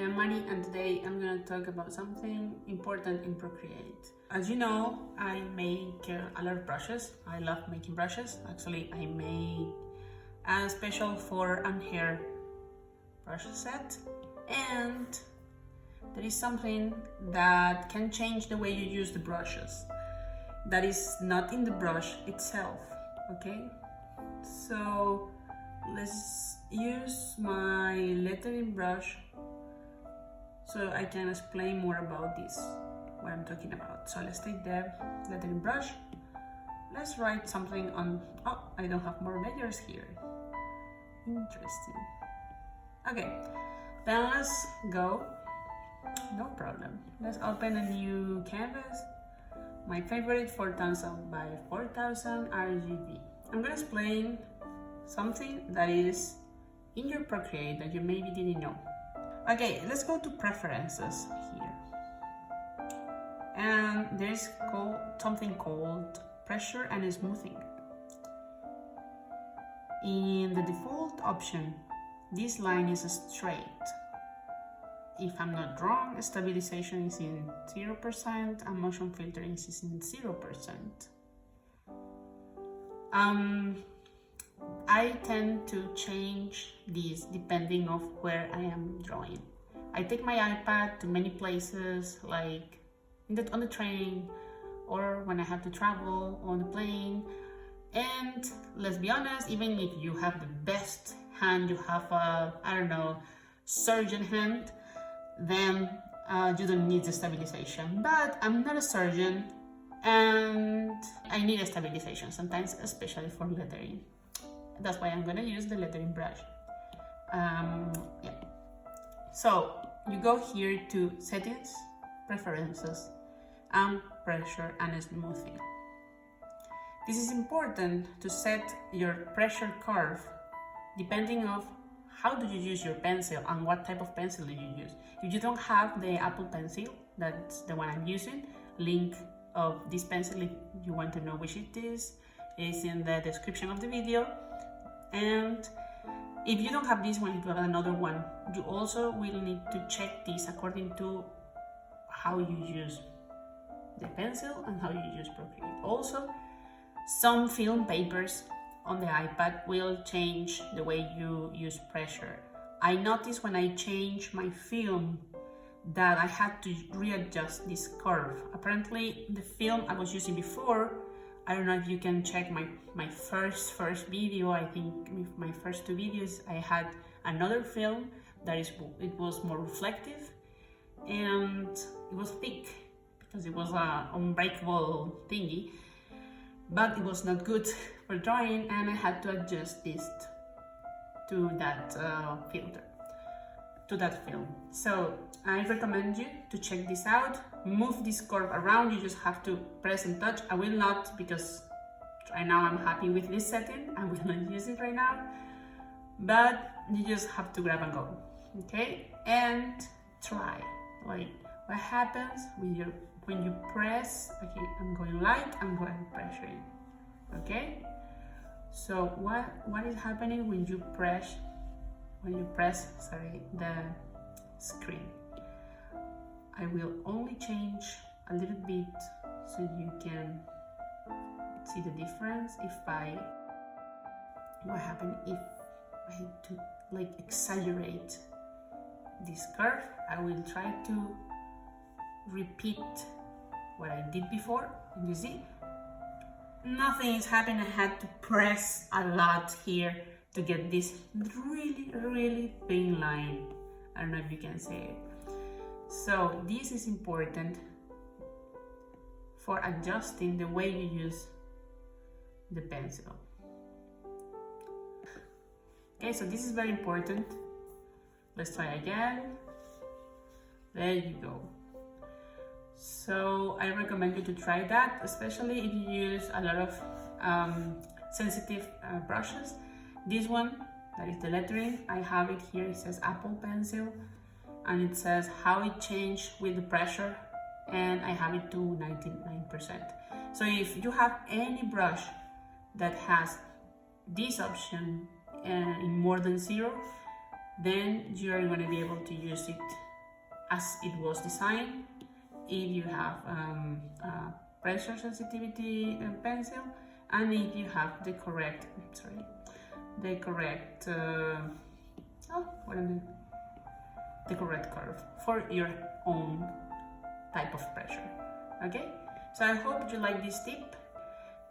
am Mari, and today I'm gonna talk about something important in Procreate. As you know, I make a lot of brushes. I love making brushes. Actually, I made a special for and hair brush set, and there is something that can change the way you use the brushes that is not in the brush itself, okay? So let's use my lettering brush so I can explain more about this, what I'm talking about. So let's take the lettering brush. Let's write something on, oh, I don't have more layers here. Interesting. Okay, then let's go. No problem. Let's open a new canvas. My favorite 4000 by 4000 RGB. I'm gonna explain something that is in your Procreate that you maybe didn't know. Okay, let's go to preferences here. And there's something called pressure and smoothing. In the default option, this line is straight. If I'm not wrong, stabilization is in 0% and motion filtering is in 0%. I tend to change these depending on where I am drawing. I take my iPad to many places, like on the train, or when I have to travel on the plane. And let's be honest, even if you have the best hand, you have a, I don't know, surgeon hand, then you don't need the stabilization. But I'm not a surgeon and I need a stabilization sometimes, especially for lettering. That's why I'm gonna use the lettering brush. Yeah. So you go here to settings, preferences, and pressure and smoothing. This is important to set your pressure curve depending on how do you use your pencil and what type of pencil do you use. If you don't have the Apple Pencil, that's the one I'm using, link of this pencil if you want to know which it is in the description of the video. And if you don't have this one, if you have another one, you also will need to check this according to how you use the pencil and how you use Procreate. Also, some film papers on the iPad will change the way you use pressure. I noticed when I changed my film that I had to readjust this curve. Apparently the film I was using before, I don't know if you can check my first video, I think my first two videos, I had another film that it was more reflective and it was thick because it was an unbreakable thingy, but it was not good for drawing and I had to adjust this to that filter, to that film. So I recommend you to check this out. Move this curve around, you just have to press and touch. I will not, because right now I'm happy with this setting. I will not use it right now, but you just have to grab and go, okay? And try, like what happens when you press. Okay, I'm going light, I'm going pressuring, okay? So what is happening when you press the screen? I will only change a little bit so you can see the difference. What happens if I do like exaggerate this curve? I will try to repeat what I did before, and you see nothing is happening. I had to press a lot here to get this really thin line. I don't know if you can see it. So this is important for adjusting the way you use the pencil. Okay, so this is very important. Let's try again. There you go. So I recommend you to try that, especially if you use a lot of sensitive brushes. This one, that is the lettering, I have it here, it says Apple Pencil, and it says how it changed with the pressure, and I have it to 99%. So if you have any brush that has this option in more than 0, then you're going to be able to use it as it was designed, if you have pressure sensitivity pencil, and if you have the correct, the correct curve for your own type of pressure. Okay, so I hope you like this tip.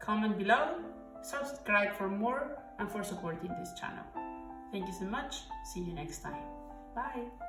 Comment below, subscribe for more, and for supporting this channel. Thank you so much. See you next time. Bye.